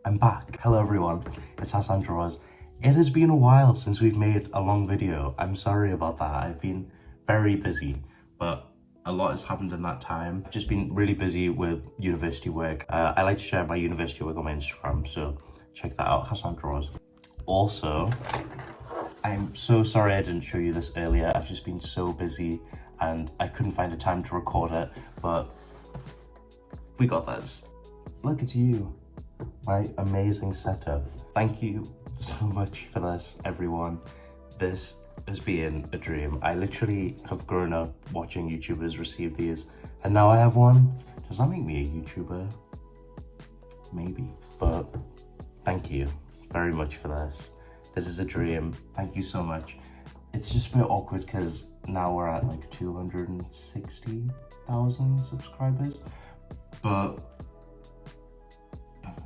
I'm back. Hello everyone, it's Hassan Draws. It has been a while since we've made a long video. I'm sorry about that. I've been very busy, but a lot has happened in that time. I've just been really busy with university work. I like to share my university work on my Instagram, so check that out, Hassan Draws. Also, I'm so sorry I didn't show you this earlier. I've just been so busy and I couldn't find a time to record it, but we got this. Look, it's you. My amazing setup. Thank you so much for this, everyone. This has been a dream. I literally have grown up watching YouTubers receive these, and now I have one. Does that make me a YouTuber? Maybe, but thank you very much for this. This is a dream. Thank you so much. It's just a bit awkward because now we're at like 260,000 subscribers, but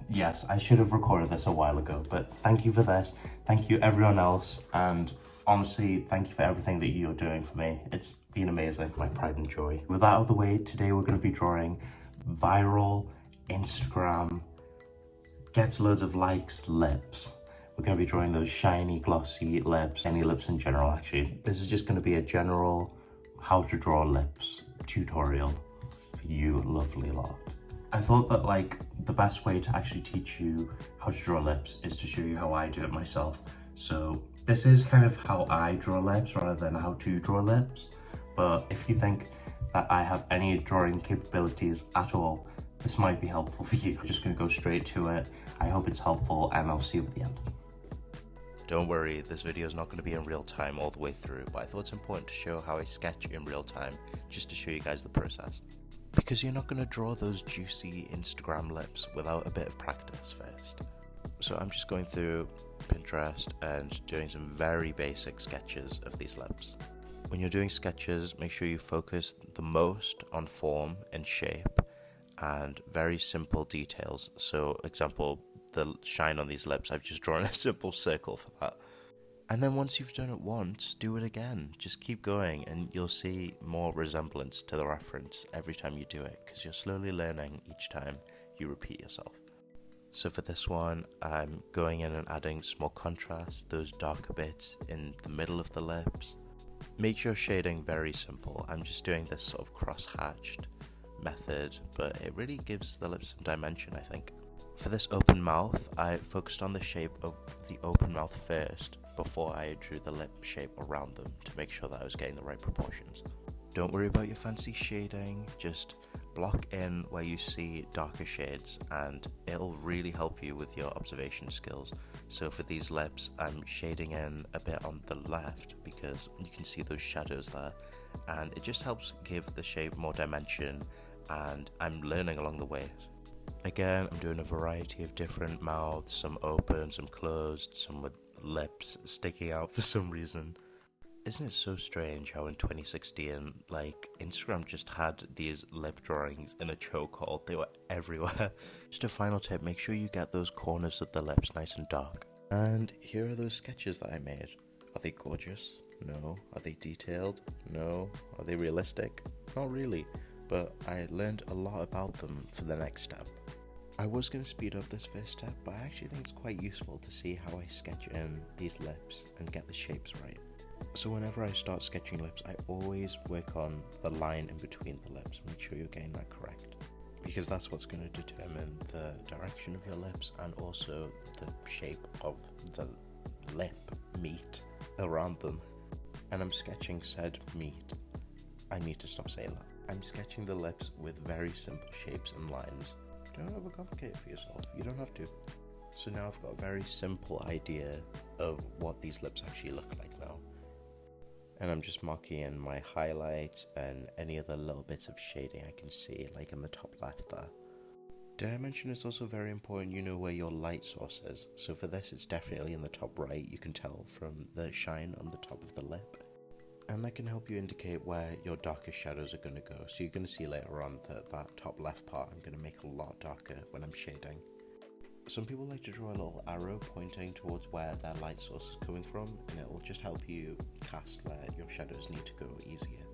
yes, I should have recorded this a while ago, but thank you for this. Thank you everyone else, and honestly, thank you for everything that you're doing for me. It's been amazing, my pride and joy. With that out of the way, today we're going to be drawing viral Instagram, gets loads of likes, lips. We're going to be drawing those shiny, glossy lips, any lips in general actually. This is just going to be a general how to draw lips tutorial for you lovely lot. I thought that like the best way to actually teach you how to draw lips is to show you how I do it myself. So this is kind of how I draw lips rather than how to draw lips. But if you think that I have any drawing capabilities at all, this might be helpful for you. I'm just gonna go straight to it. I hope it's helpful and I'll see you at the end. Don't worry, this video is not going to be in real time all the way through, but I thought it's important to show how I sketch in real time, just to show you guys the process. Because you're not going to draw those juicy Instagram lips without a bit of practice first. So I'm just going through Pinterest and doing some very basic sketches of these lips. When you're doing sketches, make sure you focus the most on form and shape and very simple details. So example, the shine on these lips, I've just drawn a simple circle for that. And then once you've done it once, do it again. Just keep going and you'll see more resemblance to the reference every time you do it, because you're slowly learning each time you repeat yourself. So for this one, I'm going in and adding some more contrast, those darker bits in the middle of the lips. Make your shading very simple. I'm just doing this sort of cross-hatched method, but it really gives the lips some dimension, I think. For this open mouth, I focused on the shape of the open mouth first before I drew the lip shape around them to make sure that I was getting the right proportions. Don't worry about your fancy shading, just block in where you see darker shades and it'll really help you with your observation skills. So for these lips, I'm shading in a bit on the left because you can see those shadows there, and it just helps give the shape more dimension, and I'm learning along the way. Again, I'm doing a variety of different mouths, some open, some closed, some with lips sticking out for some reason. Isn't it so strange how in 2016, like, Instagram just had these lip drawings in a chokehold? They were everywhere. Just a final tip, make sure you get those corners of the lips nice and dark. And here are those sketches that I made. Are they gorgeous? No. Are they detailed? No. Are they realistic? Not really. But I learned a lot about them for the next step. I was going to speed up this first step, but I actually think it's quite useful to see how I sketch in these lips and get the shapes right. So whenever I start sketching lips, I always work on the line in between the lips. Make sure you're getting that correct, because that's what's going to determine the direction of your lips and also the shape of the lip meat around them. And I'm sketching said meat. I need to stop saying that. I'm sketching the lips with very simple shapes and lines. Don't overcomplicate it for yourself, you don't have to. So now I've got a very simple idea of what these lips actually look like now. And I'm just marking in my highlights and any other little bits of shading I can see, like in the top left there. Did I mention it's also very important you know where your light source is? So for this, it's definitely in the top right, you can tell from the shine on the top of the lip. And that can help you indicate where your darkest shadows are going to go. So you're going to see later on that that top left part I'm going to make a lot darker when I'm shading. Some people like to draw a little arrow pointing towards where their light source is coming from, and it will just help you cast where your shadows need to go easier.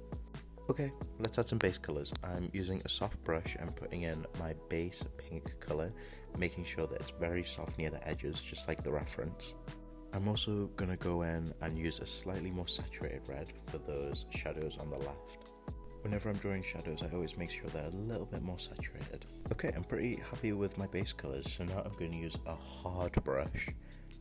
Okay, let's add some base colours. I'm using a soft brush and putting in my base pink colour, making sure that it's very soft near the edges, just like the reference. I'm also going to go in and use a slightly more saturated red for those shadows on the left. Whenever I'm drawing shadows, I always make sure they're a little bit more saturated. Okay, I'm pretty happy with my base colours, so now I'm going to use a hard brush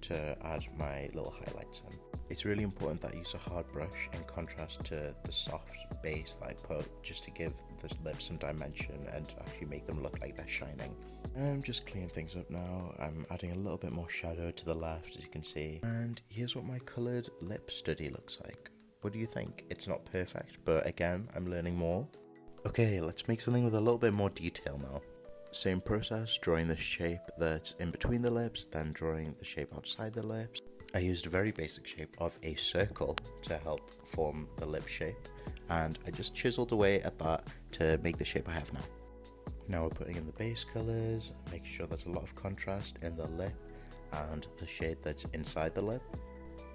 to add my little highlights in. It's really important that I use a hard brush in contrast to the soft base that I put, just to give the lips some dimension and actually make them look like they're shining. I'm just cleaning things up now. I'm adding a little bit more shadow to the left, as you can see. And here's what my coloured lip study looks like. What do you think? It's not perfect, but again, I'm learning more. Okay, let's make something with a little bit more detail now. Same process, drawing the shape that's in between the lips, then drawing the shape outside the lips. I used a very basic shape of a circle to help form the lip shape, and I just chiseled away at that to make the shape I have now. Now we're putting in the base colours, making sure there's a lot of contrast in the lip and the shade that's inside the lip.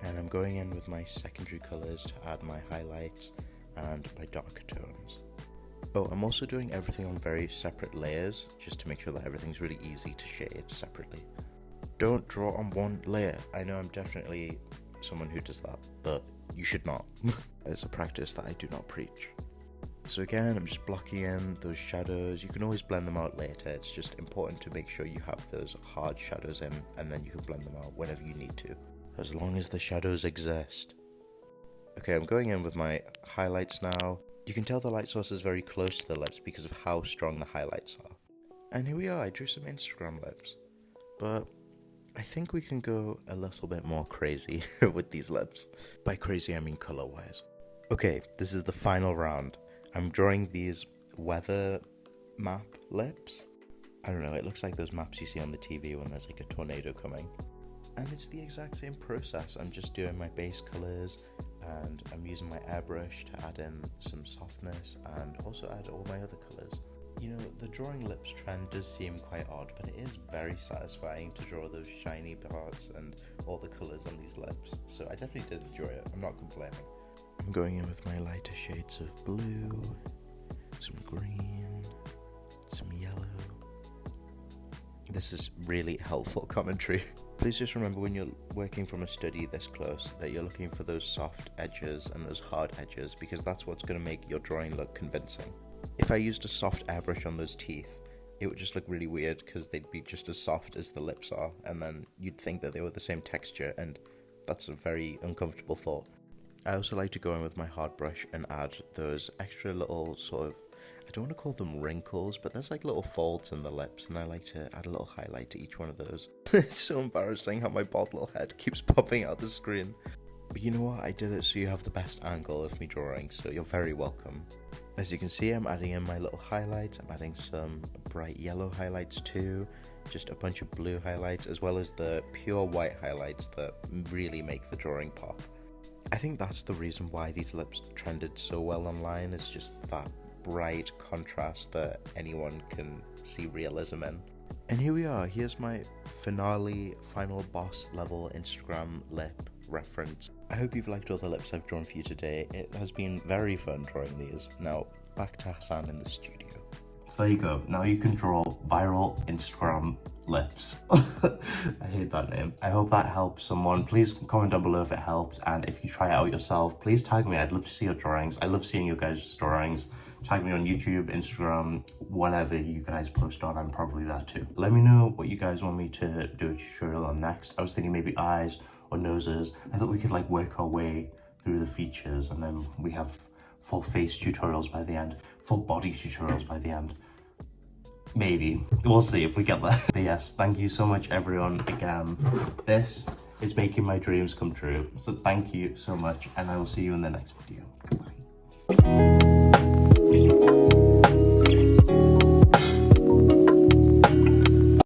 And I'm going in with my secondary colours to add my highlights and my darker tones. Oh, I'm also doing everything on very separate layers, just to make sure that everything's really easy to shade separately. Don't draw on one layer. I know I'm definitely someone who does that, but you should not. It's a practice that I do not preach. So again, I'm just blocking in those shadows. You can always blend them out later. It's just important to make sure you have those hard shadows in, and then you can blend them out whenever you need to, as long as the shadows exist. Okay, I'm going in with my highlights now. You can tell the light source is very close to the lips because of how strong the highlights are. And here we are, I drew some Instagram lips. But I think we can go a little bit more crazy with these lips. By crazy, I mean color-wise. Okay, this is the final round. I'm drawing these weather map lips. I don't know, it looks like those maps you see on the TV when there's like a tornado coming. And it's the exact same process. I'm just doing my base colors, and I'm using my airbrush to add in some softness and also add all my other colors. You know, the drawing lips trend does seem quite odd, but it is very satisfying to draw those shiny parts and all the colors on these lips. So I definitely did enjoy it. I'm not complaining. I'm going in with my lighter shades of blue, some green, some yellow. This is really helpful commentary. Please just remember when you're working from a study this close that you're looking for those soft edges and those hard edges, because that's what's going to make your drawing look convincing. If I used a soft airbrush on those teeth, it would just look really weird because they'd be just as soft as the lips are, and then you'd think that they were the same texture, and that's a very uncomfortable thought. I also like to go in with my hard brush and add those extra little sort of, I don't want to call them wrinkles, but there's like little folds in the lips, and I like to add a little highlight to each one of those. It's so embarrassing how my bald little head keeps popping out the screen. But you know what, I did it so you have the best angle of me drawing, so you're very welcome. As you can see, I'm adding in my little highlights. I'm adding some bright yellow highlights too, just a bunch of blue highlights, as well as the pure white highlights that really make the drawing pop. I think that's the reason why these lips trended so well online, is just that bright contrast that anyone can see realism in. And here we are, here's my final boss level Instagram lip reference. I hope you've liked all the lips I've drawn for you today. It has been very fun drawing these. Now, back to Hassan in the studio. So there you go, now you can draw viral Instagram lips. I hate that name. I hope that helps someone. Please comment down below if it helped, and if you try it out yourself, please tag me. I'd love to see your drawings. I love seeing your guys' drawings. Tag me on YouTube, Instagram, whatever you guys post on, I'm probably there too. Let me know what you guys want me to do a tutorial on next. I was thinking maybe eyes or noses. I thought we could like work our way through the features, and then we have full face tutorials by the end, full body tutorials by the end. Maybe. We'll see if we get there. But yes, thank you so much everyone again. This is making my dreams come true. So thank you so much, and I will see you in the next video. Goodbye.